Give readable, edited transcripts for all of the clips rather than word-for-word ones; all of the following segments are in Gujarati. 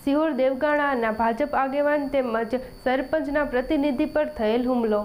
સિહોર દેવગાણાના ભાજપ આગેવાન તેમજ સરપંચના પ્રતિનિધિ પર થયેલ હુમલો।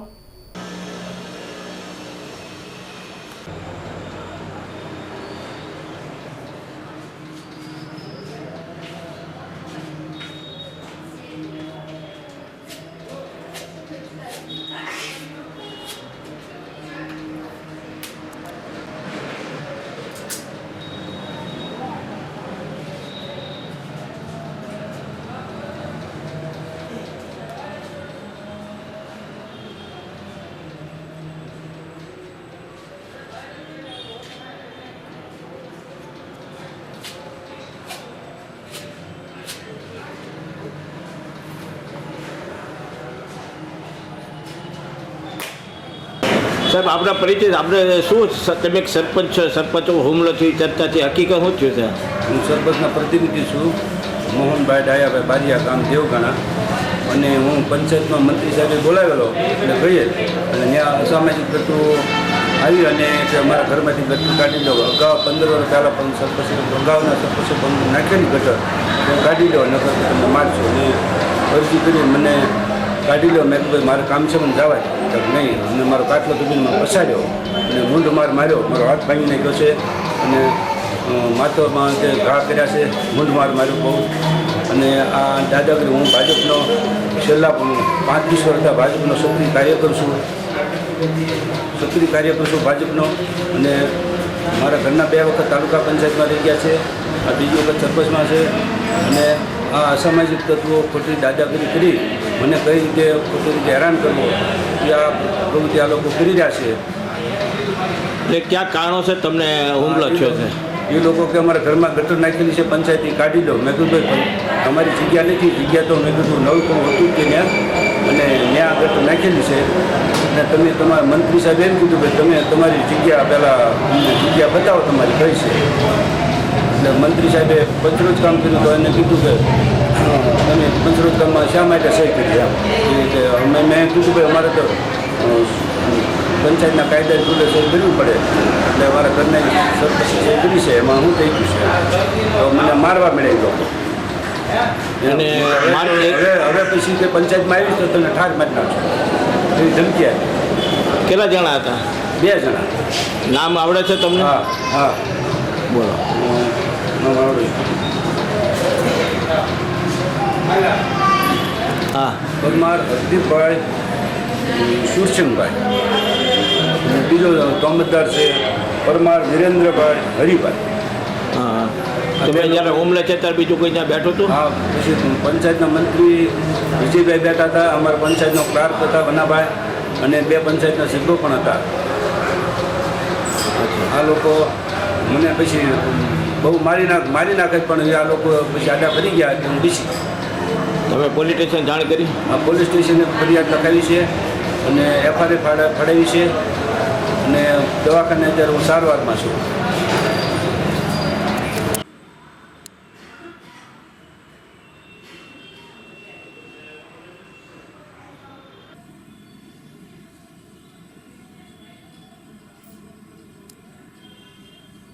સાહેબ આપણા પરિચય આપણે શું તમે સરપંચ સરપંચો હુમલો થયો ચર્ચા છે હકીકત શું થયું છે? હું સરપંચના પ્રતિનિધિ છું, મોહનભાઈ ડાયાભાઈ બારિયા, ગામ દેવગાણા, અને હું પંચાયતમાં મંત્રી સાહેબે બોલાવેલો એટલે ગઈએ અને ત્યાં અસામાજિક તત્વો આવી અને કે અમારા ઘરમાંથી ગટર કાઢી લો, અગાઉ 15 વર્ષ પહેલાં પણ સરપંચ અગાઉના સરપંચે પણ નાખેલી ગટર તો કાઢી લો, નકર તમને મારશો અને અરજી કરી મને કાઢી લો। મેં કીધું મારે કામ છે મને જવાય તો નહીં, અને મારો કાટલો દુબીને મને પસાડ્યો અને મૂંઢ માર્યો, મારો હાથ ભાંગી નાખ્યો છે અને માથામાં તે ઘા કર્યા છે, મૂંઢ માર્યો બહુ। અને આ દાદાગીરી હું ભાજપનો છેલ્લા 5-20 વર્ષથી ભાજપનો સક્રિય કાર્યકર છું ભાજપનો, અને મારા ઘરના 2 વખત તાલુકા પંચાયતમાં રહી ગયા છે, આ બીજી વખત સરપંચમાં છે। અને આ અસામાજિક તત્વો ખોટી દાદાગીરી કરી મને કઈ રીતે ખોટી રીતે હેરાન કરવો એ આ પ્રવૃત્તિ આ લોકો કરી રહ્યા છે। એટલે ક્યાં કારણો છે તમને હુમલો થયો છે? એ લોકો કે અમારા ઘરમાં ગટર નાખેલી છે, પંચાયતી કાઢી લો। મેં કીધું ભાઈ તમારી જગ્યા નથી, જગ્યા તો મેં કીધું નવું પણ હતું કે ત્યાં, અને ત્યાં ગટર નાખેલી છે અને તમે તમારા મંત્રી સાહેબ એમ કીધું ભાઈ તમે તમારી જગ્યા પહેલાં જગ્યા બતાવો તમારી કઈ છે। એટલે મંત્રી સાહેબે પંચરોજ કામ કર્યું તો એને કીધું કે તમે પંચરોજ કામમાં શા માટે સહી કરી એમ મેં કીધું ભાઈ અમારે તો પંચાયતના કાયદા રૂલે સહી કરવી પડે, એટલે અમારા ઘરના સરપંચ સહી કરી છે, એમાં શું થઈ ગયું છે તો મને મારવા મળે લોકો। અને હવે પછી કે પંચાયતમાં આવી તો તમે ઠાર મારી નાખશો એવી ધમકી આવી। કેટલા જણા હતા? 2 જણા। નામ આવડે છે તમને? હા હા બોલો। હા, પરમાર હરદીપભાઈ સુરસિંહભાઈ, અને બીજો તોમતદાર છે પરમાર વિરેન્દ્રભાઈ હરિભાઈ। હા, તમે જ્યારે હુમલે છે ત્યારે બીજું કોઈ ત્યાં બેઠું હતું? હા, પછી પંચાયતના મંત્રી વિજયભાઈ બેઠા હતા, અમારા પંચાયતનો ક્લાર્ક હતા વનાભાઈ, અને 2 પંચાયતના સભ્યો પણ હતા। આ લોકો મને પછી બહુ મારી નાખે, પણ આ લોકો પછી આડા ફરી ગયા કે હું બીસી। તમે પોલીસ સ્ટેશન જાણ કરી? આ પોલીસ સ્ટેશને ફરિયાદ લખાવી છે અને FIR ફાડાવી છે, અને દવાખાને અત્યારે હું સારવારમાં છું।